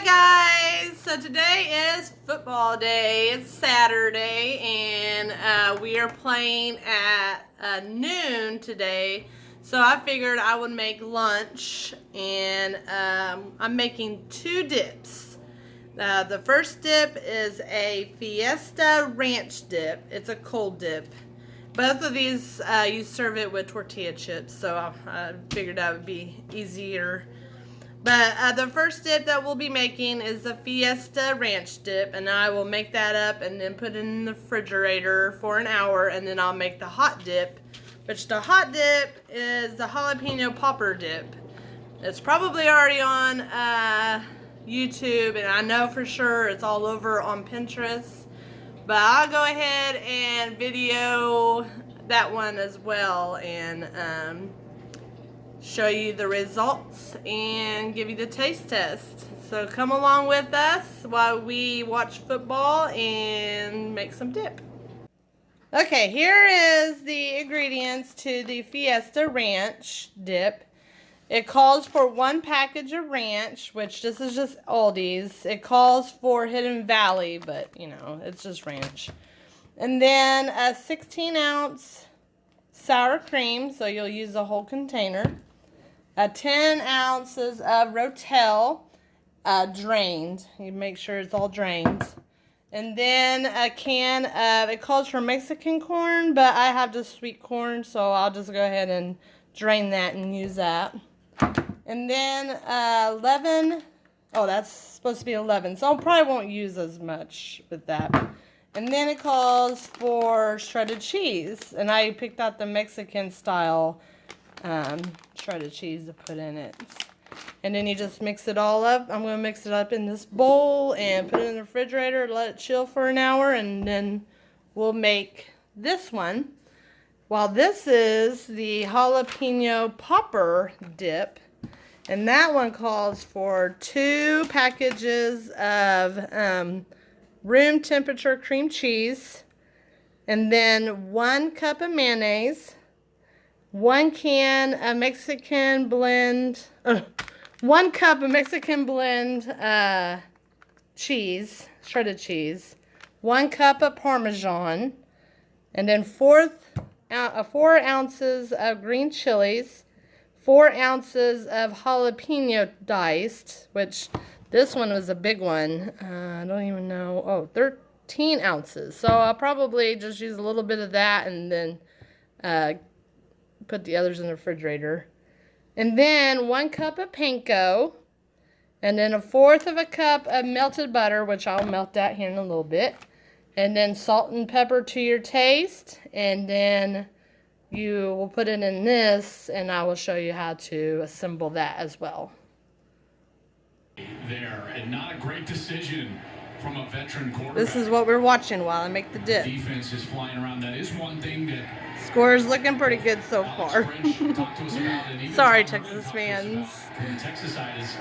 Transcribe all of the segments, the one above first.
Hi guys! So today is football day. It's Saturday and we are playing at noon today. So I figured I would make lunch and I'm making two dips. The first dip is a Fiesta ranch dip. It's a cold dip. Both of these you serve it with tortilla chips, so I figured that would be easier. But the first dip that we'll be making is the Fiesta ranch dip, and I will make that up and then put it in the refrigerator for an hour, and then I'll make the hot dip, which the hot dip is the jalapeno popper dip. It's probably already on YouTube, and I know for sure it's all over on Pinterest, but I'll go ahead and video that one as well and show you the results and give you the taste test. So come along with us while we watch football and make some dip. Okay, here is the ingredients to the Fiesta ranch dip. It calls for 1 package of ranch, which this is just Aldi's. It calls for Hidden Valley, but you know, it's just ranch. And then a 16-ounce sour cream, so you'll use the whole container. 10 ounces of Rotel, drained. You make sure it's all drained. And then a can of, it calls for Mexican corn, but I have just sweet corn, so I'll just go ahead and drain that and use that. And then 11, oh, that's supposed to be 11, so I probably won't use as much with that. And then it calls for shredded cheese, and I picked out the Mexican style shredded cheese to put in it. And then you just mix it all up. I'm going to mix it up in this bowl and put it in the refrigerator, let it chill for an hour, and then we'll make this one. While this is the jalapeno popper dip, and that one calls for 2 packages of room temperature cream cheese, and then 1 cup of mayonnaise, 1 can of Mexican blend, 1 cup of Mexican blend cheese, shredded cheese, 1 cup of Parmesan, and then 4 ounces of green chilies, 4 ounces of jalapeno diced, which this one was a big one. I don't even know. Oh, 13 ounces. So I'll probably just use a little bit of that and then put the others in the refrigerator. And then 1 cup of panko, and then 1/4 of a cup of melted butter, which I'll melt that here in a little bit. And then salt and pepper to your taste. And then you will put it in this, and I will show you how to assemble that as well. There, and not a great decision from a veteran quarterback. This is what we're watching while I make the dip. Defense is flying around. That is one thing that score is looking pretty good so far. Sorry, Texas fans. The Texas side is.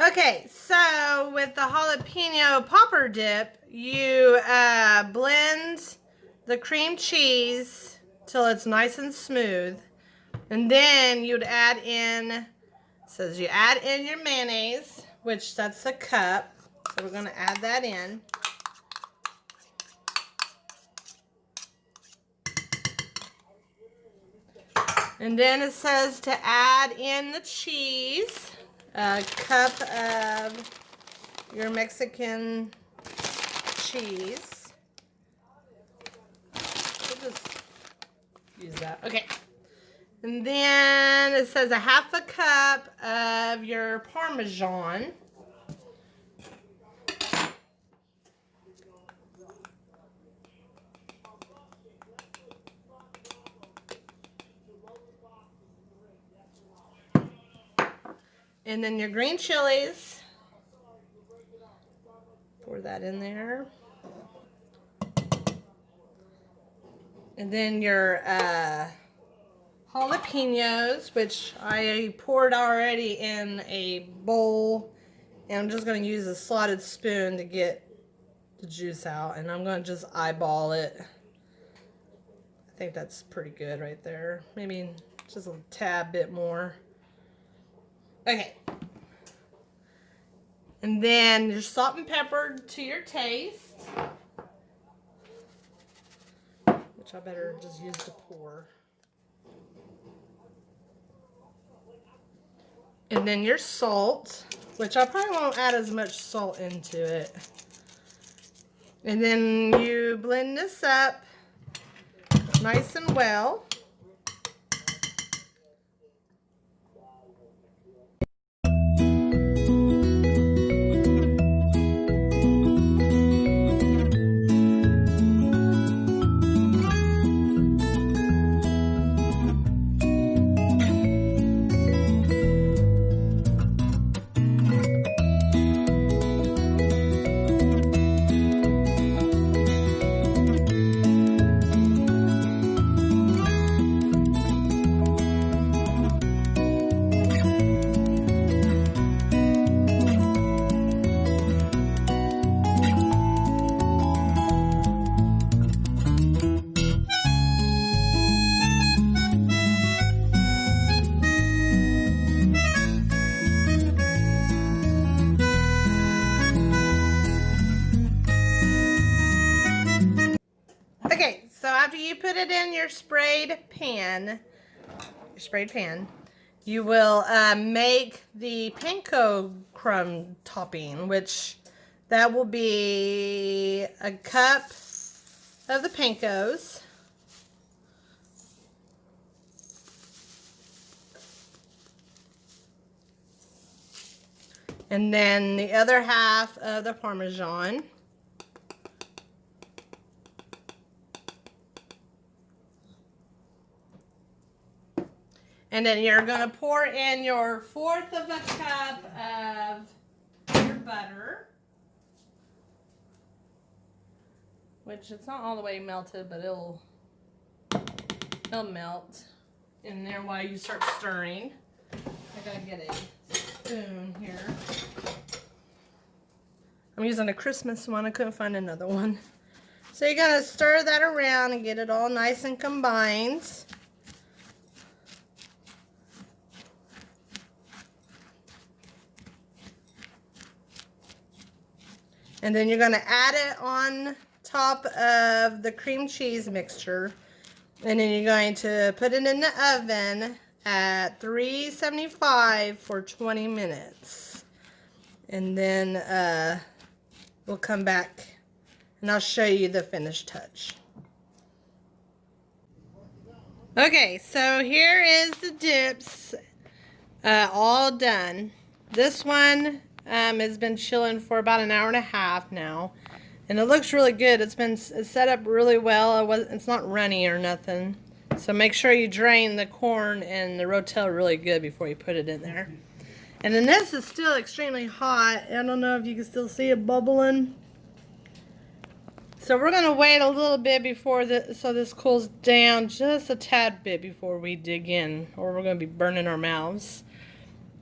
Okay, so with the jalapeno popper dip, you blend the cream cheese till it's nice and smooth. And then you'd add in says you add in your mayonnaise, which that's a cup. So we're going to add that in. And then it says to add in the cheese, a cup of your Mexican cheese. We'll just use that. Okay. And then it says a half a cup of your Parmesan. And then your green chilies. Pour that in there. And then your jalapenos, which I poured already in a bowl. And I'm just going to use a slotted spoon to get the juice out. And I'm going to just eyeball it. I think that's pretty good right there. Maybe just a tad bit more. Okay. And then your salt and pepper to your taste. Which I better just use to pour. And then your salt, which I probably won't add as much salt into it. And then you blend this up nice and well. Okay, so after you put it in your sprayed pan, you will make the panko crumb topping, which that will be a cup of the pankos. And then the other half of the Parmesan. And then you're going to pour in your 1/4 of a cup of your butter. Which it's not all the way melted, but it'll melt in there while you start stirring. I gotta get a spoon here. I'm using a Christmas one. I couldn't find another one. So you're going to stir that around and get it all nice and combined. And then you're going to add it on top of the cream cheese mixture. And then you're going to put it in the oven at 375 for 20 minutes. And then we'll come back and I'll show you the finished touch. Okay, so here is the dips all done. This one has been chilling for about an hour and a half now, and it looks really good. It's set up really well. It's not runny or nothing. So make sure you drain the corn and the Rotel really good before you put it in there. And then this is still extremely hot. I don't know if you can still see it bubbling. So we're going to wait a little bit before so this cools down just a tad bit before we dig in, or we're going to be burning our mouths.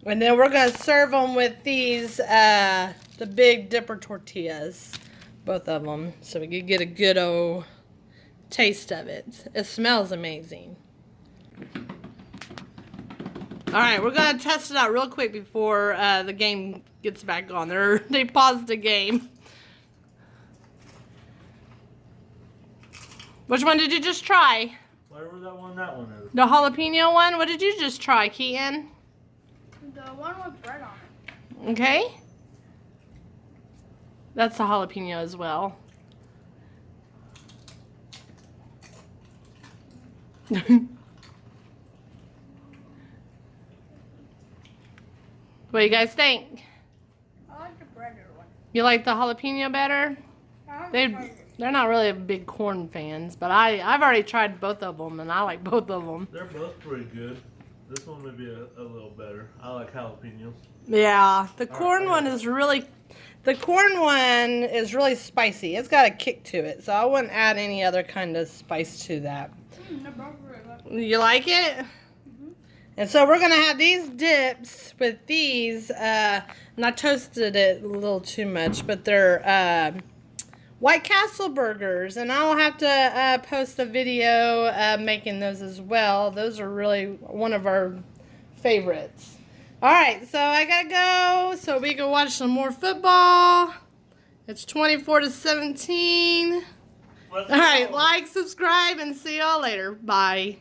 And then we're going to serve them with these, the big dipper tortillas, both of them, so we can get a good old taste of it. It smells amazing. right, we're gonna test it out real quick before the game gets back on. They paused the game. Which one did you just try? Whatever that one is. The jalapeno one? What did you just try, Keaton? The one with bread on it. Okay. That's the jalapeno as well. What do you guys think? I like the breaded one. You like the jalapeno better? They're not really big corn fans, but I've already tried both of them, and I like both of them. They're both pretty good. This one may be a little better. I like jalapenos. Yeah, the corn one is really spicy. It's got a kick to it, so I wouldn't add any other kind of spice to that. They're both really good. You like it? Mm-hmm. And so we're gonna have these dips with these. And I toasted it a little too much, but they're White Castle burgers, and I'll have to post a video making those as well. Those are really one of our favorites. All right, so I gotta go so we can watch some more football. It's 24-17. All right, like, subscribe, and see y'all later. Bye.